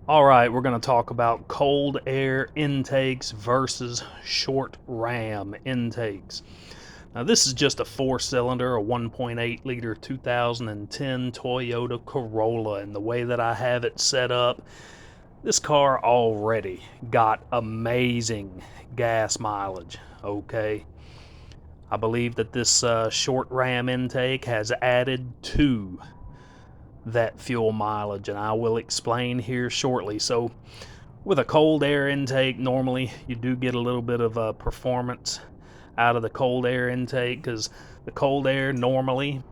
All right, we're going to talk about cold air intakes versus short ram intakes. Now, this is just a four-cylinder, a 1.8 liter 2010 Toyota Corolla, and the way that I have it set up, this car already got amazing gas mileage. Okay, I believe that this short ram intake has added to that fuel mileage, and I will explain here shortly. So with a cold air intake, normally you do get a little bit of performance out of the cold air intake, because the cold air normally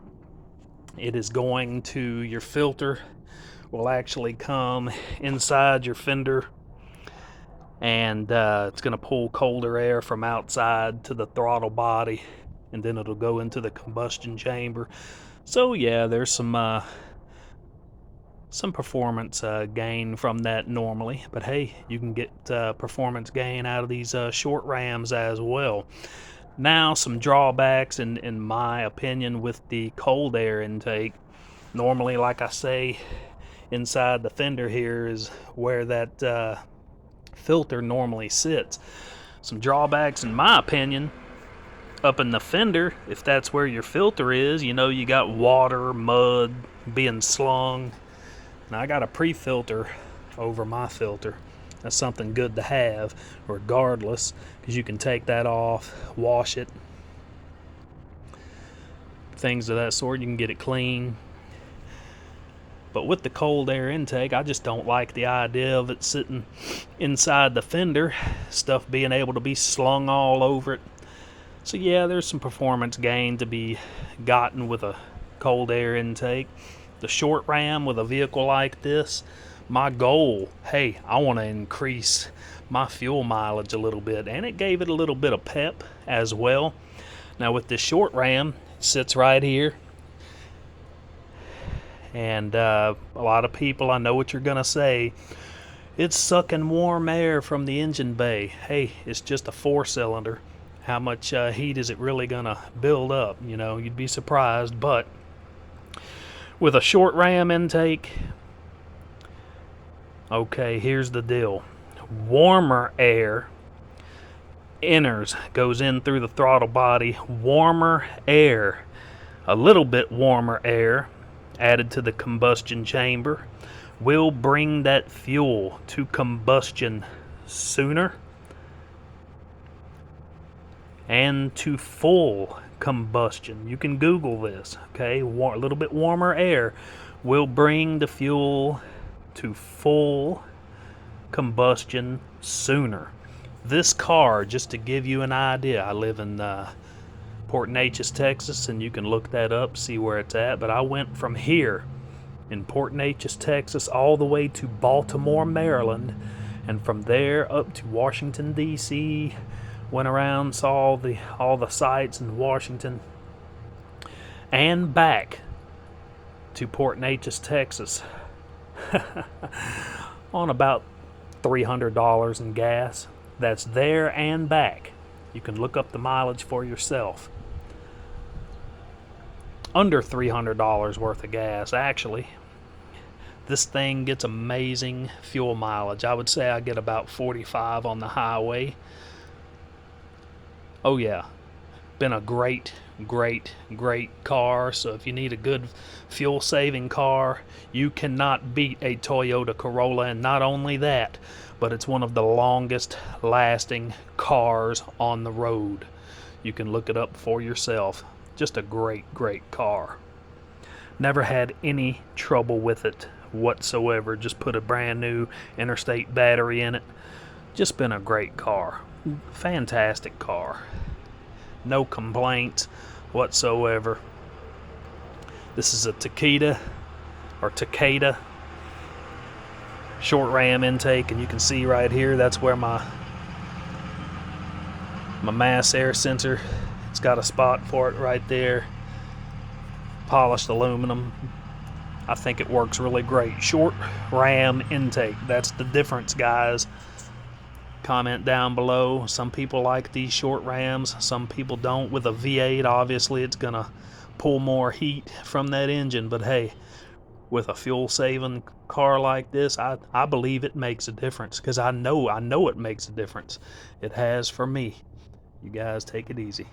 it is going to your filter will actually come inside your fender, and it's going to pull colder air from outside to the throttle body, and then it'll go into the combustion chamber. So yeah, there's some performance gain from that normally, but hey, you can get performance gain out of these short rams as well. Now, some drawbacks in my opinion with the cold air intake. Normally, like I say, inside the fender here is where that filter normally sits. Some drawbacks in my opinion: up in the fender, if that's where your filter is, you got water, mud being slung. Now, I got a pre-filter over my filter. That's something good to have regardless, because you can take that off, wash it, things of that sort. You can get it clean. But with the cold air intake, I just don't like the idea of it sitting inside the fender, stuff being able to be slung all over it. So yeah, there's some performance gain to be gotten with a cold air intake. The short ram with a vehicle like this, my goal, hey, I want to increase my fuel mileage a little bit, and it gave it a little bit of pep as well. Now with this short ram, it sits right here, and a lot of people, I know what you're gonna say, it's sucking warm air from the engine bay. Hey, it's just a four-cylinder. How much heat is it really gonna build up? You'd be surprised. But with a short ram intake, okay, here's the deal. Warmer air goes in through the throttle body. Warmer air, a little bit warmer air added to the combustion chamber, will bring that fuel to combustion sooner and to full combustion. You can Google this, okay? A little bit warmer air will bring the fuel to full combustion sooner. This car, just to give you an idea, I live in Port Neches, Texas, and you can look that up, see where it's at. But I went from here in Port Neches, Texas, all the way to Baltimore, Maryland, and from there up to Washington, D.C., went around, saw all the sites in Washington, and back to Port Neches, Texas, on about $300 in gas. That's there and back. You can look up the mileage for yourself. Under $300 worth of gas, actually. This thing gets amazing fuel mileage. I would say I get about 45 on the highway. Oh yeah, been a great car. So if you need a good fuel saving car, you cannot beat a Toyota Corolla. And not only that, but it's one of the longest lasting cars on the road. You can look it up for yourself. Just a great car. Never had any trouble with it whatsoever. Just put a brand new Interstate battery in it. Just been a great car. Fantastic car. No complaints whatsoever. This is a Takeda short ram intake, and you can see right here, that's where my mass air sensor, it's got a spot for it right there. Polished aluminum. I think it works really great. Short ram intake, that's the difference, guys. Comment down below. Some people like these short rams, some people don't. With a V8, obviously it's gonna pull more heat from that engine, but hey, with a fuel saving car like this, I believe it makes a difference, because I know it makes a difference. It has for me. You guys take it easy.